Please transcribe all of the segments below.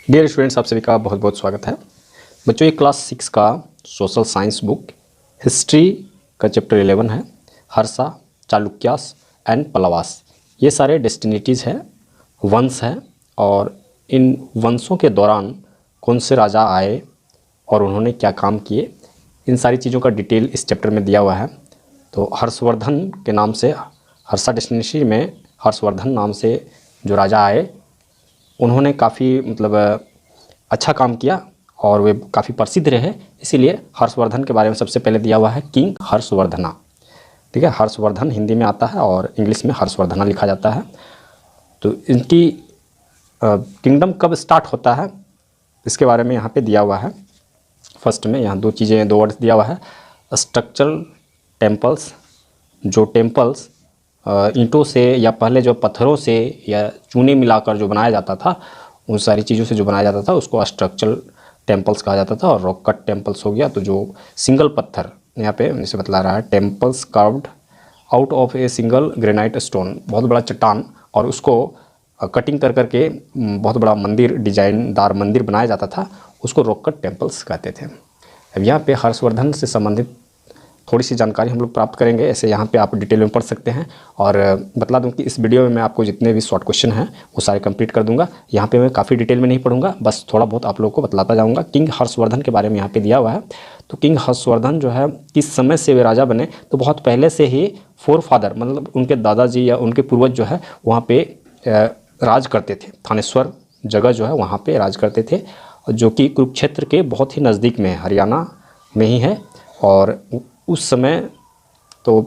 Dear students, आप सभी का बहुत बहुत स्वागत है। बच्चों, ये क्लास 6 का सोशल साइंस बुक हिस्ट्री का चैप्टर 11 है। हर्षा, चालुक्यास एंड पल्लवास, ये सारे डेस्टिनेटीज़ हैं, वंश हैं, और इन वंशों के दौरान कौन से राजा आए और उन्होंने क्या काम किए, इन सारी चीज़ों का डिटेल इस चैप्टर में दिया हुआ है। तो हर्षवर्धन के नाम से, हर्षा डेस्टिनेटी में हर्षवर्धन नाम से जो राजा आए, उन्होंने काफ़ी अच्छा काम किया और वे काफ़ी प्रसिद्ध रहे। इसीलिए हर्षवर्धन के बारे में सबसे पहले दिया हुआ है किंग हर्षवर्धना। ठीक है, हर्षवर्धन हिंदी में आता है और इंग्लिश में हर्षवर्धना लिखा जाता है। तो इनकी किंगडम कब स्टार्ट होता है, इसके बारे में यहाँ पे दिया हुआ है। फर्स्ट में यहाँ दो वर्ड्स दिया हुआ है, स्ट्रक्चरल टेम्पल्स। जो टेम्पल्स ईंटों से या पहले जो पत्थरों से या चूने मिलाकर जो बनाया जाता था, उन सारी चीज़ों से जो बनाया जाता था उसको स्ट्रक्चरल टेम्पल्स कहा जाता था। और रॉक कट टेम्पल्स हो गया तो जो सिंगल पत्थर, यहाँ पे जैसे बतला रहा है, temples carved out of a single granite stone, बहुत बड़ा चट्टान, और उसको कटिंग कर करके बहुत बड़ा मंदिर, डिजाइनदार मंदिर बनाया जाता था, उसको रॉक कट टेम्पल्स कहते थे। अब यहाँ पे हर्षवर्धन से संबंधित थोड़ी सी जानकारी हम लोग प्राप्त करेंगे। ऐसे यहाँ पे आप डिटेल में पढ़ सकते हैं। और बतला दूं कि इस वीडियो में मैं आपको जितने भी शॉर्ट क्वेश्चन हैं वो सारे कंप्लीट कर दूंगा। यहाँ पे मैं काफ़ी डिटेल में नहीं पढ़ूंगा, बस थोड़ा बहुत आप लोगों को बतलाता जाऊँगा। किंग हर्षवर्धन के बारे में यहाँ पे दिया हुआ है। तो किंग हर्षवर्धन जो है, किस समय से वे राजा बने, तो बहुत पहले से ही फोर फादर, मतलब उनके दादाजी या उनके पूर्वज जो है वहाँ पर राज करते थे। थानेश्वर जगह जो है वहाँ पर राज करते थे, जो कि कुरुक्षेत्र के बहुत ही नज़दीक में है, हरियाणा में ही है। और उस समय तो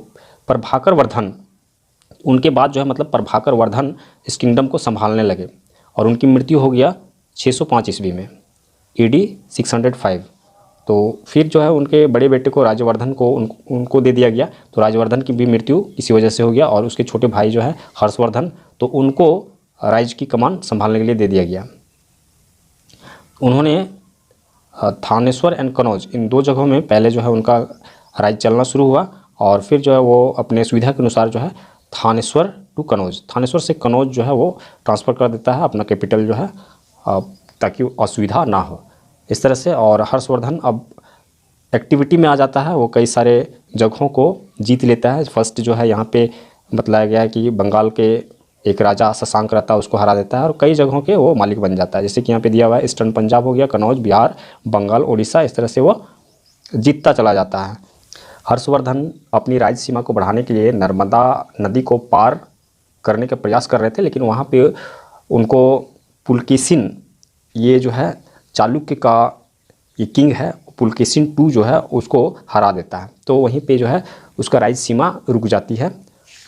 प्रभाकर वर्धन, उनके बाद जो है प्रभाकर वर्धन इस किंगडम को संभालने लगे, और उनकी मृत्यु हो गया 605 ईस्वी में, AD 605। तो फिर जो है उनके बड़े बेटे को, राजवर्धन को, उनको दे दिया गया। तो राजवर्धन की भी मृत्यु इसी वजह से हो गया, और उसके छोटे भाई जो है हर्षवर्धन, तो उनको राज्य की कमान संभालने के लिए दे दिया गया। उन्होंने थानेश्वर एंड कनौज, इन दो जगहों में पहले जो है उनका राज्य चलना शुरू हुआ, और फिर जो है वो अपने सुविधा के अनुसार जो है थानेश्वर टू कनौज, थानेश्वर से कनौज जो है वो ट्रांसफ़र कर देता है अपना कैपिटल जो है, ताकि असुविधा ना हो इस तरह से। और हर्षवर्धन अब एक्टिविटी में आ जाता है, वो कई सारे जगहों को जीत लेता है। फर्स्ट जो है यहाँ पे बतलाया गया है कि बंगाल के एक राजा शशांक रहता है, उसको हरा देता है, और कई जगहों के वो मालिक बन जाता है। जैसे कि यहाँ पे दिया हुआ है, ईस्टर्न पंजाब हो गया, कनौज, बिहार, बंगाल, उड़ीसा, इस तरह से वो जीतता चला जाता है। हर्षवर्धन अपनी राज्य सीमा को बढ़ाने के लिए नर्मदा नदी को पार करने का प्रयास कर रहे थे, लेकिन वहाँ पे उनको पुलकेशिन, ये जो है चालुक्य का ये किंग है, पुलकेशिन II जो है उसको हरा देता है। तो वहीं पे जो है उसका राज्य सीमा रुक जाती है।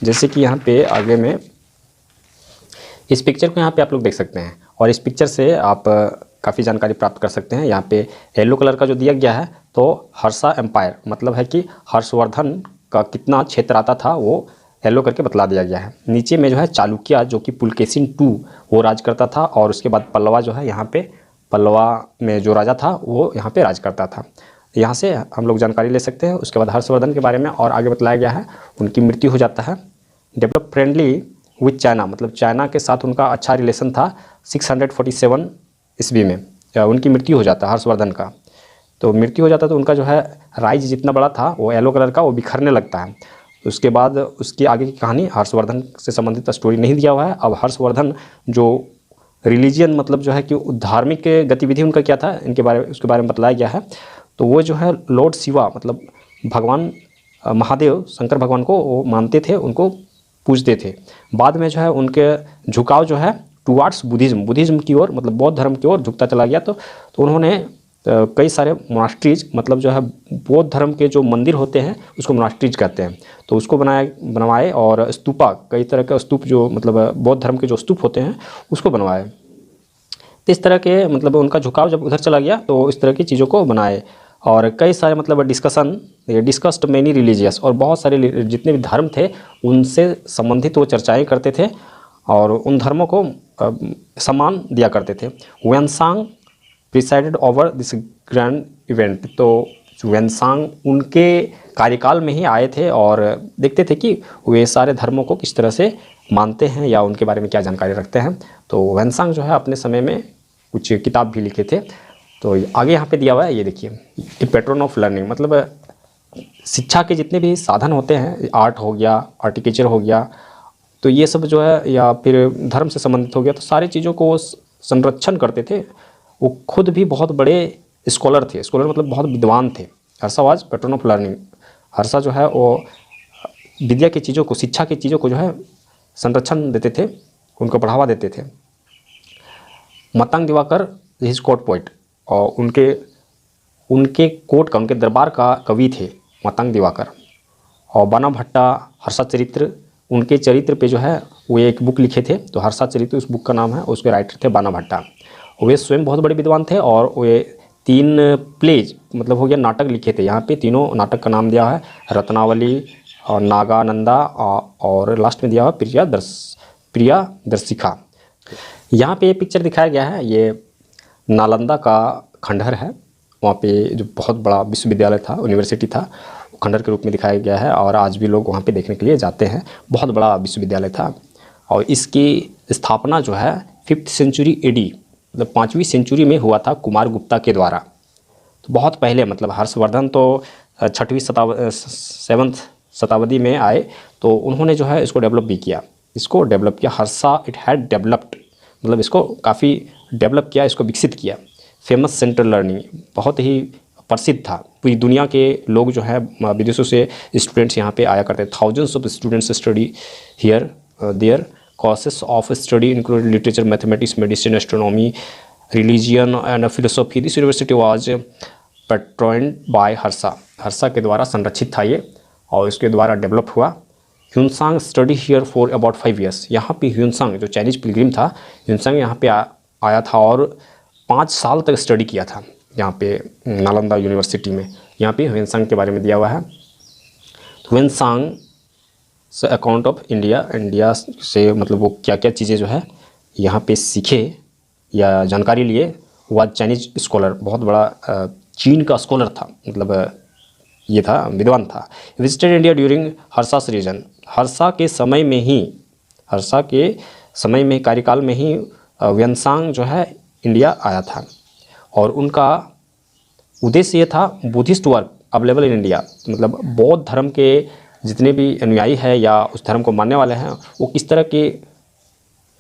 जैसे कि यहाँ पे आगे में इस पिक्चर को यहाँ पे आप लोग देख सकते हैं, और इस पिक्चर से आप काफ़ी जानकारी प्राप्त कर सकते हैं। यहाँ पे येलो कलर का जो दिया गया है, तो हर्षा एम्पायर, मतलब है कि हर्षवर्धन का कितना क्षेत्र आता था वो येलो करके बतला दिया गया है। नीचे में जो है चालुक्य, जो कि पुलकेशिन II वो राज करता था, और उसके बाद पल्लवा जो है, यहाँ पे पल्लवा में जो राजा था वो यहाँ पे राज करता था। यहाँ से हम लोग जानकारी ले सकते हैं। उसके बाद हर्षवर्धन के बारे में और आगे बतलाया गया है, उनकी मृत्यु हो जाता है। डेवलप फ्रेंडली विथ चाइना, मतलब चाइना के साथ उनका अच्छा रिलेशन था। 647 ईस्वी में उनकी मृत्यु हो जाता है हर्षवर्धन का। तो मृत्यु हो जाता है तो उनका जो है राज्य जितना बड़ा था वो येलो कलर का वो बिखरने लगता है। उसके बाद उसकी आगे की कहानी, हर्षवर्धन से संबंधित स्टोरी नहीं दिया हुआ है। अब हर्षवर्धन जो रिलीजियन, मतलब जो है कि धार्मिक गतिविधि उनका क्या था, उसके बारे में बतलाया गया है। तो वो जो है लॉर्ड शिवा, मतलब भगवान महादेव, शंकर भगवान को वो मानते थे, उनको पूजते थे। बाद में जो है उनके झुकाव जो है टुवार्ड्स बुद्धिज़्म की ओर, मतलब बौद्ध धर्म की ओर झुकता चला गया। तो उन्होंने कई सारे मोनास्ट्रीज, मतलब जो है बौद्ध धर्म के जो मंदिर होते हैं उसको मोनास्ट्रीज कहते हैं, तो उसको बनवाए, और स्तूपा, कई तरह का स्तूप जो बौद्ध धर्म के जो स्तूप होते हैं उसको बनवाए। तो इस तरह के उनका झुकाव जब उधर चला गया तो इस तरह की चीज़ों को बनाए। और कई सारे डिस्कस्ड मैनी रिलीजियस, और बहुत सारे जितने भी धर्म थे उनसे संबंधित वो चर्चाएँ करते थे, और उन धर्मों को सम्मान दिया करते थे। Xuanzang presided over this grand event, तो वेनसांग उनके कार्यकाल में ही आए थे और देखते थे कि वे सारे धर्मों को किस तरह से मानते हैं या उनके बारे में क्या जानकारी रखते हैं। तो वेनसांग जो है अपने समय में कुछ किताब भी लिखे थे। तो आगे यहाँ पे दिया हुआ है, ये देखिए, ए पैट्रन ऑफ लर्निंग, मतलब शिक्षा के जितने भी साधन होते हैं, आर्ट हो गया, आर्टिटेक्चर हो गया, तो ये सब जो है, या फिर धर्म से संबंधित हो गया, तो सारी चीज़ों को वो संरक्षण करते थे। वो खुद भी बहुत बड़े स्कॉलर थे, स्कॉलर मतलब बहुत विद्वान थे। Harsha was pattern of learning. Harsha जो है वो विद्या की चीज़ों को, शिक्षा की चीज़ों को जो है संरक्षण देते थे, उनको बढ़ावा देते थे। Matang Diwakar his court poet, और उनके कोर्ट का, उनके दरबार का कवि थे मतंग दिवाकर। और बाना भट्टा हर्षा चरित्र, उनके चरित्र पे जो है वो एक बुक लिखे थे, तो हर्षा चरित्र उस बुक का नाम है, उसके राइटर थे बाना भट्टा। वे स्वयं बहुत बड़े विद्वान थे, और वे 3 प्लेज मतलब हो गया नाटक लिखे थे। यहाँ पे तीनों नाटक का नाम दिया है, रत्नावली और नागानंदा, और लास्ट में दिया हुआ प्रिया दर्शिका। यहाँ पे ये पिक्चर दिखाया गया है, ये नालंदा का खंडहर है। वहाँ पे जो बहुत बड़ा विश्वविद्यालय था, यूनिवर्सिटी था, खंडहर के रूप में दिखाया गया है, और आज भी लोग वहाँ पे देखने के लिए जाते हैं। बहुत बड़ा विश्वविद्यालय था, और इसकी स्थापना जो है 5th सेंचुरी AD, मतलब 5वीं सेंचुरी में हुआ था कुमार गुप्ता के द्वारा। तो बहुत पहले, मतलब हर्षवर्धन तो 7वीं शताब्दी में आए, तो उन्होंने जो है इसको डेवलप भी किया, हर्षा इट हैड डेवलप्ड, मतलब इसको काफ़ी डेवलप किया, इसको विकसित किया। फेमस सेंटर लर्निंग, बहुत ही प्रसिद्ध था, पूरी दुनिया के लोग जो है विदेशों से स्टूडेंट्स यहाँ पे आया करते थे। Thousands of students study here there, courses of study include literature, mathematics, medicine, astronomy, religion and philosophy. This university was patroned by Harsha के द्वारा संरक्षित था ये, और इसके द्वारा डेवलप हुआ। Hiuen Tsang study here for about 5 years। यहाँ पे ह्यूनसांग जो चाइनीज पिलग्रिम था, ह्यूनसांग यहाँ पे आया था और 5 साल तक स्टडी किया था यहाँ पे नालंदा यूनिवर्सिटी में। यहाँ पे ह्यूनसांग के बारे में दिया हुआ है। ह्यूनसांग से अकाउंट ऑफ इंडिया से मतलब वो क्या क्या चीज़ें जो है यहाँ पे सीखे या जानकारी लिए। वह चाइनीज स्कॉलर, बहुत बड़ा चीन का स्कॉलर था, मतलब ये था, विद्वान था। Visited India during Harsha's reign, Harsha के समय में कार्यकाल में ही ह्यूनसांग जो है इंडिया आया था, और उनका उद्देश्य ये था Buddhist work available in India, मतलब बौद्ध धर्म के जितने भी अनुयायी हैं या उस धर्म को मानने वाले हैं, वो किस तरह के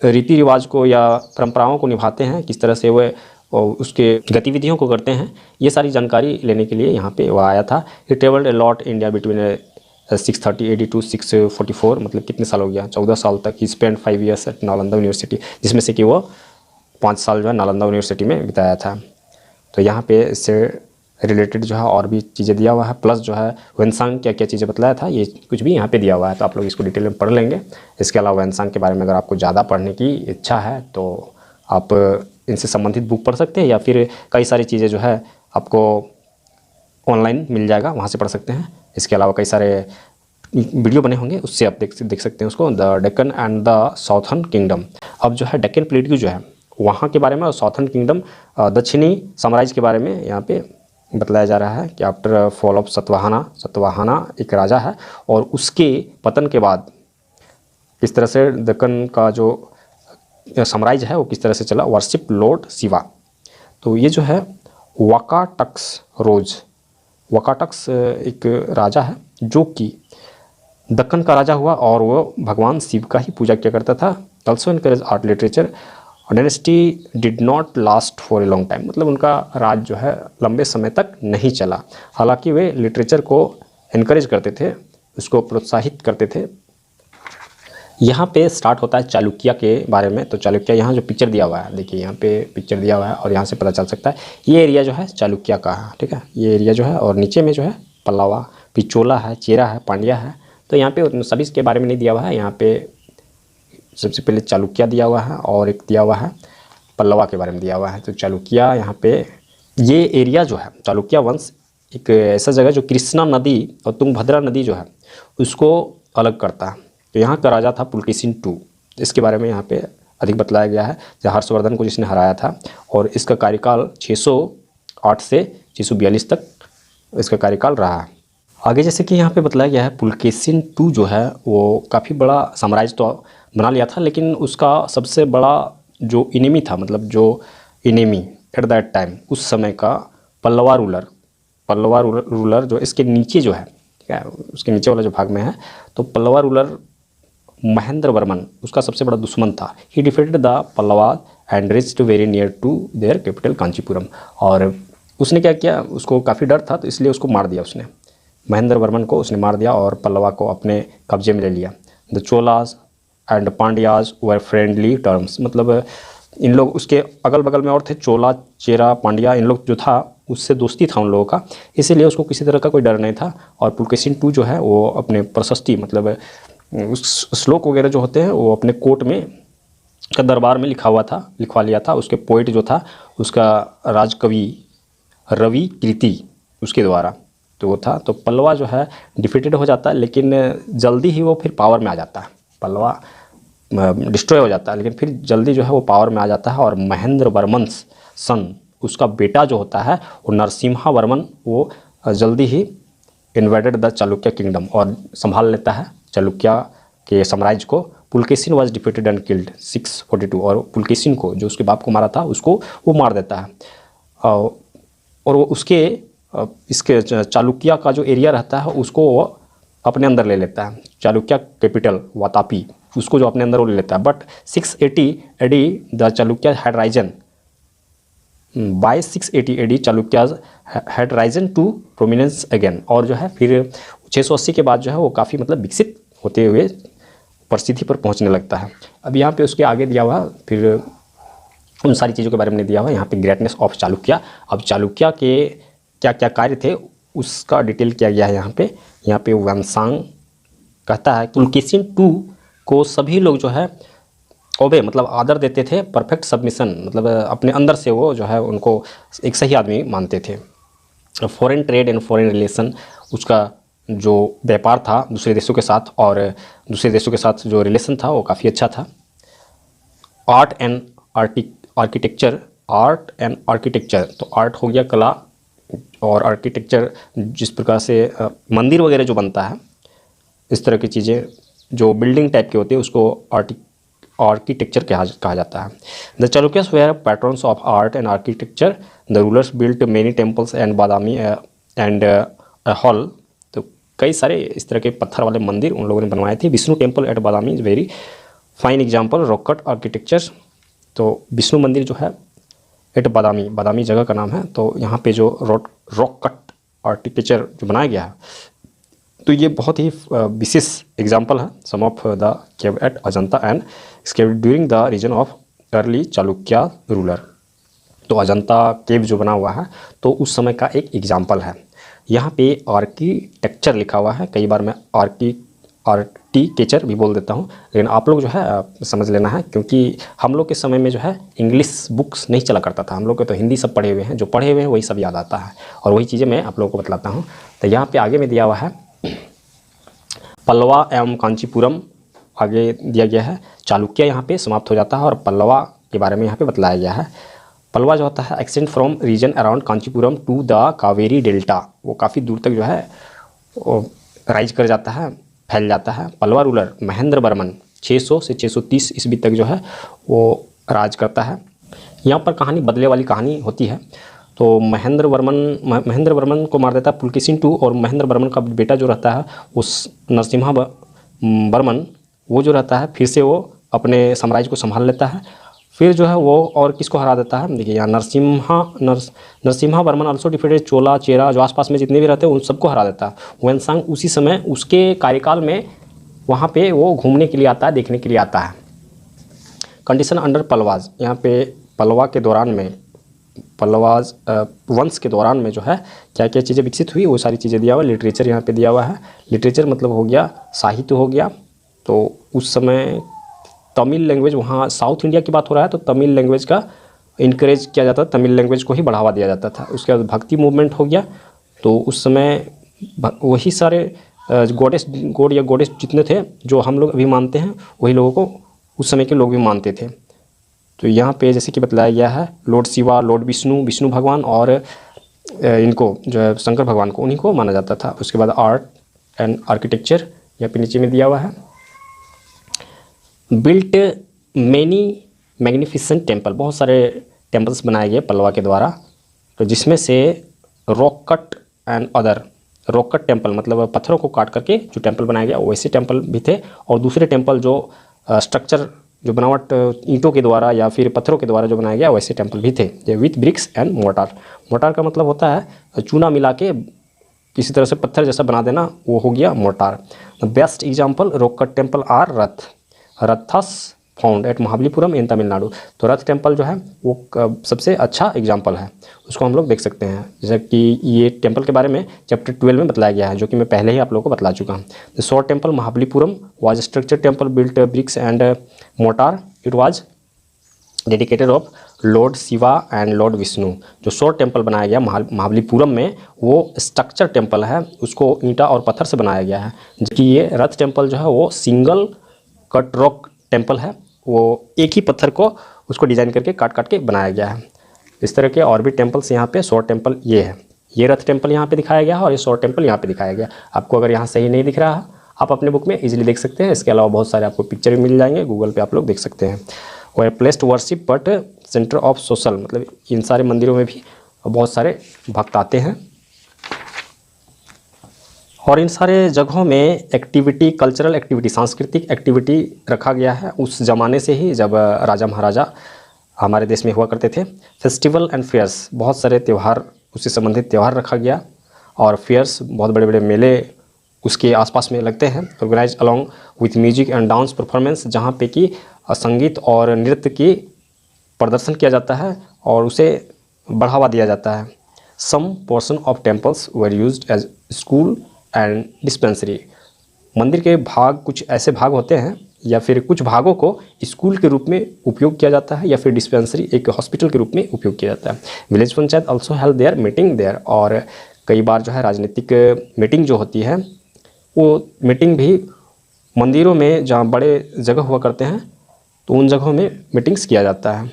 रीति रिवाज को या परंपराओं को निभाते हैं, किस तरह से वो उसके गतिविधियों को करते हैं, ये सारी जानकारी लेने के लिए यहाँ पे वो आया था। He travelled a lot India between 630 AD to 644, मतलब कितने साल हो गया, 14 साल तक। He spend 5 years at Nalanda university, जिसमें से कि वो 5 साल जो है नालंदा यूनिवर्सिटी में बिताया था। तो यहाँ पे इससे रिलेटेड जो है और भी चीज़ें दिया हुआ है, प्लस जो है ह्यूनसांग क्या क्या चीज़ें बतलाया था, ये कुछ भी यहाँ पे दिया हुआ है, तो आप लोग इसको डिटेल में पढ़ लेंगे। इसके अलावा ह्यूनसांग के बारे में अगर आपको ज़्यादा पढ़ने की इच्छा है तो आप इनसे संबंधित बुक पढ़ सकते हैं, या फिर कई सारी चीज़ें जो है आपको ऑनलाइन मिल जाएगा, वहाँ से पढ़ सकते हैं। इसके अलावा कई सारे वीडियो बने होंगे, उससे आप देख सकते हैं उसको। The Deccan and the southern kingdom, अब जो है डेक्कन प्लेट्यू जो है वहाँ के बारे में, और साउथर्न किंगडम दक्षिणी साम्राज्य के बारे में यहाँ पे बतलाया जा रहा है कि आफ्टर फॉल ऑफ सतवाहाना एक राजा है, और उसके पतन के बाद किस तरह से दक्कन का जो साम्राज्य है वो किस तरह से चला। वर्शिप लॉर्ड शिवा, तो ये जो है वाकाटक्स एक राजा है जो कि दक्कन का राजा हुआ, और वो भगवान शिव का ही पूजा किया करता था। Also encourage art literature, dynasty did not last for a long time, मतलब उनका राज जो है लंबे समय तक नहीं चला। हालांकि वे लिटरेचर को इनकरेज करते थे, उसको प्रोत्साहित करते थे। यहाँ पे स्टार्ट होता है चालुक्य के बारे में। तो चालुक्य, यहाँ जो पिक्चर दिया हुआ है, देखिए यहाँ पे पिक्चर दिया हुआ है, और यहाँ से पता चल सकता है ये एरिया जो है चालुक्य का है, ठीक है, ये एरिया जो है। और नीचे में जो है पल्लवा, पिचोला है, चेरा है, पांड्या है। तो यहाँ पे सभी के बारे में नहीं दिया हुआ है, यहाँ पे सबसे पहले चालुक्य दिया हुआ है, और एक दिया हुआ है पल्लवा के बारे में दिया हुआ है। तो चालुक्य, यहाँ पे ये एरिया जो है चालुक्य वंश एक ऐसा जगह जो कृष्णा नदी और तुंगभद्रा नदी जो है उसको अलग करता है। तो यहाँ का राजा था पुलकेशिन II, इसके बारे में यहाँ पे अधिक बतलाया गया है, जहाँ हर्षवर्धन को जिसने हराया था, और इसका कार्यकाल 608 से 642 तक इसका कार्यकाल रहा है। आगे जैसे कि यहाँ पे बतलाया गया है, पुलकेशिन II जो है वो काफ़ी बड़ा साम्राज्य तो बना लिया था, लेकिन उसका सबसे बड़ा जो इनेमी था, मतलब जो इनेमी एट दैट टाइम, उस समय का पल्लवा रूलर जो इसके नीचे जो है, ठीक है, उसके नीचे वाला जो भाग में है, तो पल्लवा रूलर महेंद्र वर्मन उसका सबसे बड़ा दुश्मन था। He defeated the Pallava and reached very near to their capital Kanchipuram. और उसने क्या किया, उसको काफ़ी डर था तो इसलिए उसको मार दिया, उसने महेंद्र वर्मन को उसने मार दिया और पल्लवा को अपने कब्जे में ले लिया। The Cholas and Pandyas were friendly terms, मतलब इन लोग, उसके अगल बगल में और थे, चोला, चेरा, पांड्या, इन लोग जो था उससे दोस्ती था उन लोगों का, इसीलिए उसको किसी तरह का कोई डर नहीं था। और पुलकेशिन II जो है वो अपने प्रशस्ति, मतलब उस श्लोक वगैरह जो होते हैं वो अपने कोर्ट में का दरबार में लिखवा लिया था। उसके पोइट जो था उसका राजकवि रवि कीर्ति उसके द्वारा तो वो था। तो पल्लवा जो है डिफीटेड हो जाता है, लेकिन जल्दी ही वो फिर पावर में आ जाता है। पल्लवा डिस्ट्रॉय हो जाता है लेकिन फिर जल्दी जो है वो पावर में आ जाता है। और महेंद्र वर्मन सन, उसका बेटा जो होता है वो नरसिम्हा वर्मन, वो जल्दी ही इन्वेडेड द चालुक्य किंगडम और संभाल लेता है चालुक्य के साम्राज्य को। Pulakeshin was defeated and killed 642, और पुलकेशिन को, जो उसके बाप को मारा था, उसको वो मार देता है। और वो उसके इसके चालुक्य का जो एरिया रहता है उसको वो अपने अंदर ले लेता है। चालुक्य कैपिटल वातापी, उसको जो अपने अंदर वो ले लेता है। But 680 AD the Chalukya had risen, by 680 AD Chalukyas had risen to prominence again. और जो है फिर 680 के बाद जो है वो काफ़ी मतलब विकसित होते हुए प्रसिद्धि पर पहुंचने लगता है। अब यहाँ पे उसके आगे दिया हुआ, फिर उन सारी चीज़ों के बारे में नहीं दिया हुआ। यहाँ पे ग्रेटनेस ऑफ चालुक्य, अब चालुक्य के क्या क्या कार्य थे उसका डिटेल किया गया है यहाँ पे वंशांग कहता है पुलकेशिन II को सभी लोग जो है ओबे, मतलब आदर देते थे, परफेक्ट सबमिशन, मतलब अपने अंदर से वो जो है उनको एक सही आदमी मानते थे। Foreign trade and foreign relation, उसका जो व्यापार था दूसरे देशों के साथ और दूसरे देशों के साथ जो रिलेशन था वो काफ़ी अच्छा था। आर्ट एंड आर्किटेक्चर, तो आर्ट हो गया कला, और आर्किटेक्चर जिस प्रकार से मंदिर वगैरह जो बनता है, इस तरह की चीज़ें जो बिल्डिंग टाइप के होते हैं उसको आर्किटेक्चर कहा जाता है। The Chalukyas were patterns of art and architecture, the rulers built many temples and Badami and hall, तो कई सारे इस तरह के पत्थर वाले मंदिर उन लोगों ने बनवाए थे। Vishnu temple at Badami is very fine example, rock cut architecture, तो विष्णु मंदिर जो है एट बादामी जगह का नाम है। तो यहाँ पे जो रॉक कट आर्किटेक्चर जो बनाया गया है, तो ये बहुत ही विशेष एग्जाम्पल है। Some of the cave at Ajanta and स्केव during the reign of early Chalukya ruler, तो अजंता केव जो बना हुआ है तो उस समय का एक एग्जाम्पल है। यहाँ पे आर्किटेक्चर लिखा हुआ है, कई बार मैं आर्किटेक्चर भी बोल देता हूँ, लेकिन आप लोग जो है समझ लेना है, क्योंकि हम लोग के समय में जो है इंग्लिश बुक्स नहीं चला करता था। हम लोग के तो हिंदी सब पढ़े हुए हैं, जो पढ़े हुए हैं वही सब याद आता है, और वही चीज़ें मैं आप लोगों को बतलाता हूँ। तो यहाँ पे आगे में दिया हुआ है पल्लवा एवं कांचीपुरम, आगे दिया गया है। चालुक्य यहाँ पे समाप्त हो जाता है और पल्लवा के बारे में यहाँ पे बतलाया गया है। पल्लवा जो होता है extend from region around Kanchipuram to the Kaveri delta, वो काफ़ी दूर तक जो है राइज कर जाता है, फैल जाता है। पल्लवा रूलर महेंद्र वर्मन 600 से 630 ईस्वी तक जो है वो राज करता है। यहाँ पर कहानी बदले वाली कहानी होती है। तो महेंद्र वर्मन को मार देता है पुलकेशिन II, और महेंद्र वर्मन का बेटा जो रहता है उस नरसिम्हा वर्मन, वो जो रहता है फिर से वो अपने साम्राज्य को संभाल लेता है। फिर जो है वो और किसको हरा देता है, देखिए यहाँ नरसिम्हा वर्मन आल्सो डिफीटेड चोला, चेरा, जो आसपास में जितने भी रहते हैं उन सबको हरा देता है। वंशांग उसी समय उसके कार्यकाल में वहाँ पे वो घूमने के लिए आता है, देखने के लिए आता है। कंडीशन अंडर पल्लवाज, यहाँ पे पल्लवा के दौरान में, पल्लवाज वंश के दौरान में जो है क्या क्या चीज़ें विकसित हुई वो सारी चीज़ें दिया हुआ है। लिटरेचर यहाँ पे दिया हुआ है। लिटरेचर मतलब हो गया साहित्य हो गया। तो उस समय तमिल लैंग्वेज, वहाँ साउथ इंडिया की बात हो रहा है तो तमिल लैंग्वेज का इनकरेज किया जाता था, तमिल लैंग्वेज को ही बढ़ावा दिया जाता था। उसके बाद भक्ति मूवमेंट हो गया। तो उस समय वही सारे गॉड या गॉडेस जितने थे जो हम लोग अभी मानते हैं, वही लोगों को उस समय के लोग भी मानते थे। तो यहाँ पे जैसे कि बतलाया गया है लॉर्ड शिवा, लॉर्ड विष्णु भगवान और इनको जो है शंकर भगवान को, उन्हीं को माना जाता था। उसके बाद आर्ट एंड आर्किटेक्चर यहाँ पे नीचे में दिया हुआ है। बिल्ट मैनी मैग्निफिसेंट टेम्पल, बहुत सारे टेम्पल्स बनाए गए पल्लवा के द्वारा, तो जिसमें से rock cut and other, rock cut temple मतलब पत्थरों को काट करके जो टेम्पल बनाया गया वैसे टेम्पल भी थे, और दूसरे टेम्पल जो स्ट्रक्चर जो बनावट ईंटों के द्वारा या फिर पत्थरों के द्वारा जो बनाया गया वैसे टेम्पल भी थे, ये with bricks and mortar. Mortar का मतलब होता है चूना मिला के किसी तरह से पत्थर जैसा बना देना, वो हो गया mortar. The best example rock cut temple are rathas found at Mahabalipuram in Tamil. Nadu rath temple जो है वो सबसे अच्छा एग्जाम्पल है, उसको हम लोग देख सकते हैं। जैसे कि ये टेम्पल के बारे में चैप्टर 12 में बताया गया है, जो कि मैं पहले ही आप लोगों को बतला चुका हूँ। The short temple Mahabalipuram was structure temple built bricks and mortar. It was dedicated of lord Shiva and lord Vishnu. जो शॉर्ट टेम्पल बनाया गया महाबलीपुरम में वो स्ट्रक्चर टेम्पल है, उसको ईंटा और पत्थर से बनाया गया है। जबकि ये रथ टेम्पल जो है वो सिंगल कट रॉक टेम्पल है, वो एक ही पत्थर को उसको डिज़ाइन करके काट के बनाया गया है। इस तरह के और भी टेम्पल्स यहाँ पे, शॉर्ट टेम्पल ये है, ये रथ टेम्पल यहाँ पे दिखाया गया है और ये शॉर्ट टेम्पल यहाँ पे दिखाया गया। आपको अगर यहाँ सही नहीं दिख रहा है आप अपने बुक में इजीली देख सकते हैं। इसके अलावा बहुत सारे आपको पिक्चर भी मिल जाएंगे, गूगल पे आप लोग देख सकते हैं। और placed worship but centre of social, मतलब इन सारे मंदिरों में भी बहुत सारे भक्त आते हैं और इन सारे जगहों में एक्टिविटी, कल्चरल एक्टिविटी, सांस्कृतिक एक्टिविटी रखा गया है उस ज़माने से ही, जब राजा महाराजा हमारे देश में हुआ करते थे। फेस्टिवल एंड फेयर्स, बहुत सारे त्यौहार, उससे संबंधित त्यौहार रखा गया, और फेयर्स बहुत बड़े बड़े मेले उसके आसपास में लगते हैं। Organise along with music and dance performance, जहाँ पे कि संगीत और नृत्य की प्रदर्शन किया जाता है और उसे बढ़ावा दिया जाता है। Some portion of temples were used as school and dispensary. मंदिर के भाग, कुछ ऐसे भाग होते हैं या फिर कुछ भागों को स्कूल के रूप में उपयोग किया जाता है या फिर डिस्पेंसरी, एक हॉस्पिटल के रूप में उपयोग किया जाता है। Village panchayat also held their meeting there, और कई बार जो है राजनीतिक मीटिंग जो होती है वो मीटिंग भी मंदिरों में, जहाँ बड़े जगह हुआ करते हैं तो उन जगहों में मीटिंग्स किया जाता है।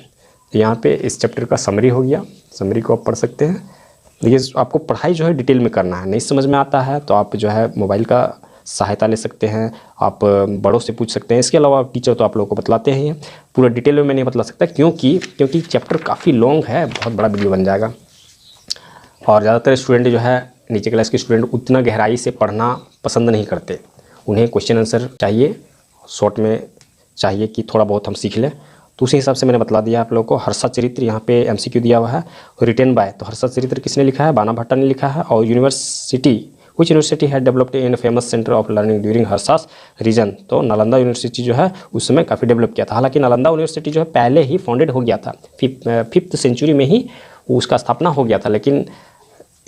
तो यहाँ पे इस चैप्टर का समरी हो गया, समरी को आप पढ़ सकते हैं। देखिए आपको पढ़ाई जो है डिटेल में करना है, नहीं समझ में आता है तो आप जो है मोबाइल का सहायता ले सकते हैं, आप बड़ों से पूछ सकते हैं। इसके अलावा टीचर तो आप लोगों को बतलाते हैं, पूरा डिटेल में मैं नहीं बतला सकता क्योंकि चैप्टर काफ़ी लॉन्ग है, बहुत बड़ा वीडियो बन जाएगा। और ज़्यादातर स्टूडेंट जो है, नीचे क्लास के स्टूडेंट उतना गहराई से पढ़ना पसंद नहीं करते, उन्हें क्वेश्चन आंसर चाहिए, शॉर्ट में चाहिए कि थोड़ा बहुत हम सीख लें। तो उसी हिसाब से मैंने बतला दिया आप लोगों को। हर्षा चरित्र यहाँ पे MCQ दिया हुआ है, रिटेन बाय, तो हर्षा चरित्र किसने लिखा है? बाना भट्टा ने लिखा है। और university, which university had developed in famous centre of learning during Harsha's reign, तो नालंदा यूनिवर्सिटी जो है उस समय काफ़ी डेवलप किया था। हालांकि नालंदा यूनिवर्सिटी जो है पहले ही फाउंडेड हो गया था, 5th सेंचुरी में ही उसका स्थापना हो गया था, लेकिन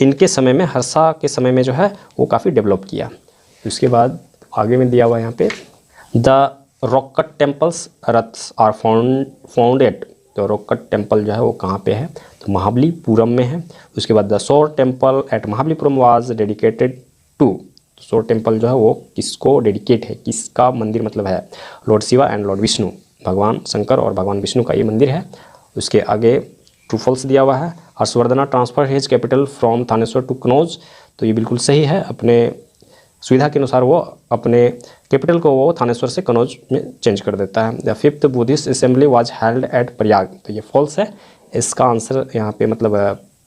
इनके समय में, हर्षा के समय में जो है वो काफ़ी डेवलप किया। उसके बाद आगे में दिया हुआ यहाँ पे the rock cut temples raths are founded, तो रॉक कट टेम्पल जो है वो कहाँ पे है? तो महाबलीपुरम में है। उसके बाद the shore temple at Mahabalipuram was dedicated to, shore temple जो है वो किसको डेडिकेट है, किसका मंदिर मतलब है? Lord Shiva and lord Vishnu, भगवान शंकर और भगवान विष्णु का ये मंदिर है। उसके आगे ट्रू फॉल्स दिया हुआ है। Harshavardhana transfer his capital from Thaneshwar to Kannauj, तो ये बिल्कुल सही है, अपने सुविधा के अनुसार वो अपने कैपिटल को वो थानेश्वर से कनौज में चेंज कर देता है। The 5th Buddhist assembly was held at Prayag, तो ये फॉल्स है, इसका आंसर यहाँ पे मतलब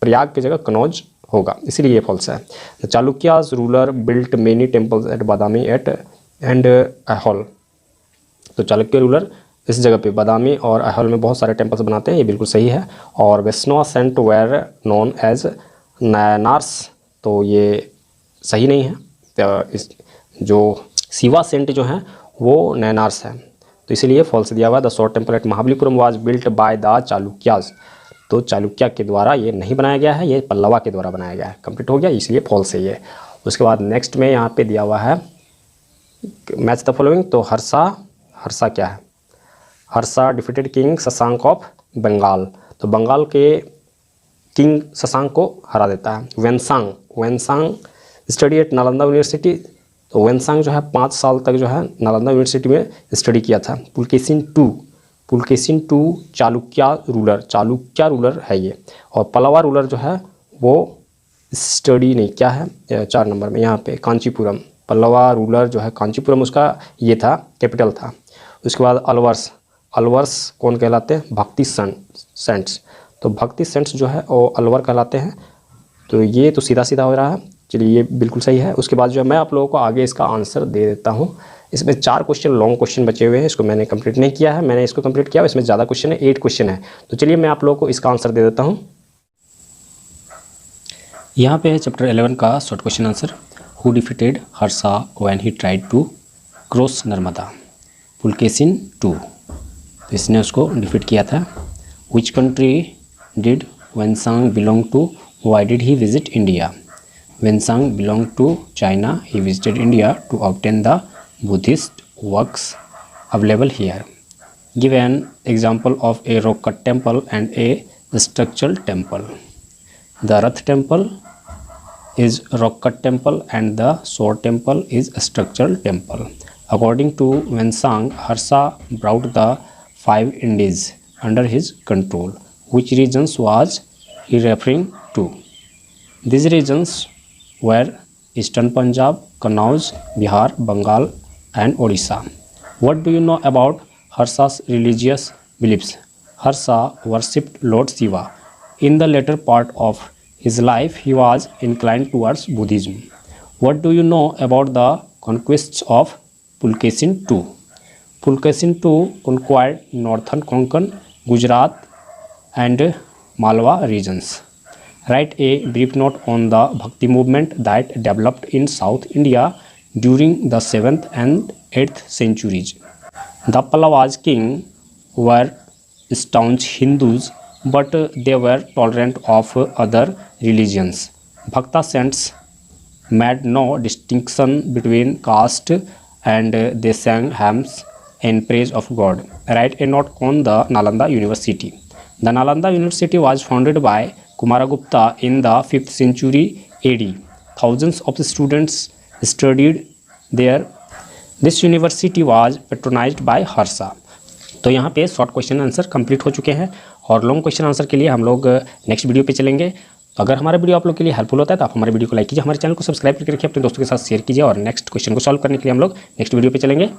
प्रयाग की जगह कनौज होगा, इसीलिए ये फॉल्स है। The Chalukyas ruler built many temples at Badami at and Aihole, तो चालुक्य रूलर इस जगह पे बादामी और ऐहोल में बहुत सारे टेम्पल्स बनाते हैं, ये बिल्कुल सही है। और वैष्णव सेंट वेर नॉन एज नायनार्स, तो ये सही नहीं है। इस जो शिवा सेंट जो हैं वो नैनार्स हैं, तो इसीलिए फॉल्स दिया हुआ। The shore temple at Mahabalipuram was built by the Chalukyas, तो चालुक्य के द्वारा ये नहीं बनाया गया है, ये पल्लवा के द्वारा बनाया गया है। कंप्लीट हो गया, इसलिए फॉल्स है ये। उसके बाद नेक्स्ट में यहाँ पे दिया हुआ है मैच द फॉलोइंग, तो हर्षा क्या है? Harsha defeated king Shashank of Bengal, तो बंगाल के किंग शशांक को हरा देता है। Hiuen Tsang study at Nalanda university, तो वेनसांग जो है 5 साल तक जो है नालंदा यूनिवर्सिटी में स्टडी किया था। पुलकेशिन टू चालुक्य रूलर है ये। और पल्लवा रूलर जो है वो स्टडी नहीं, क्या है 4 नंबर में यहाँ पे कांचीपुरम, पल्लवा रूलर जो है कांचीपुरम उसका ये था, कैपिटल था। उसके बाद अलवर्स कौन कहलाते हैं? भक्ति सेंट्स, तो भक्ति सेंट्स जो है वो अलवर कहलाते हैं। तो ये तो सीधा सीधा हो रहा है, चलिए ये बिल्कुल सही है। उसके बाद जो है मैं आप लोगों को आगे इसका आंसर दे देता हूँ। इसमें 4 क्वेश्चन लॉन्ग क्वेश्चन बचे हुए हैं, इसको मैंने कंप्लीट नहीं किया है, मैंने इसको कंप्लीट किया, इसमें ज़्यादा क्वेश्चन है, 8 क्वेश्चन है। तो चलिए मैं आप लोगों को इसका आंसर दे देता हूँ। यहाँ पे है चैप्टर 11 का short question answer. Who defeated Harsha when he tried to cross Narmada? Pulakeshin II, तो इसने उसको डिफीट किया था। Which country did Hiuen Tsang belong to? Why did he visit India? Hiuen Tsang belong to China, he visited India to obtain the Buddhist works available here. Give an example of a rock cut temple and a structural temple. The Rath temple is rock cut temple and the sword temple is a structural temple. According to Wensang, Harsha brought the 5 Indies under his control. Which regions was he referring to? These regions were Eastern Punjab, Kannauj, Bihar, Bengal and Odisha. What do you know about Harsha's religious beliefs? Harsha worshipped Lord Shiva. In the later part of his life, he was inclined towards Buddhism. What do you know about the conquests of Pulkesin II? Pulkesin II conquered northern Konkan, Gujarat and Malwa regions. Write a brief note on the Bhakti movement that developed in South India during the 7th and 8th centuries. The Pallavas king were staunch Hindus, but they were tolerant of other religions. Bhakta saints made no distinction between caste and they sang hymns in praise of God. Write a note on the Nalanda University. The Nalanda University was founded by Kumaragupta in the 5th century AD. Thousands of students studied there. This university was patronized by Harsha. तो यहाँ पे short question answer complete हो चुके हैं और long question answer के लिए हम लोग नेक्स्ट वीडियो पे चलेंगे। अगर हमारा वीडियो आप लोग के लिए हेल्पफुल होता है तो आप हमारे वीडियो को लाइक कीजिए, हमारे चैनल को सब्सक्राइब करके रखिए, अपने दोस्तों के साथ शेयर कीजिए और नेक्स्ट क्वेश्चन को सॉल्व करने के लिए हम लोग नेक्स्ट वीडियो पे चलेंगे।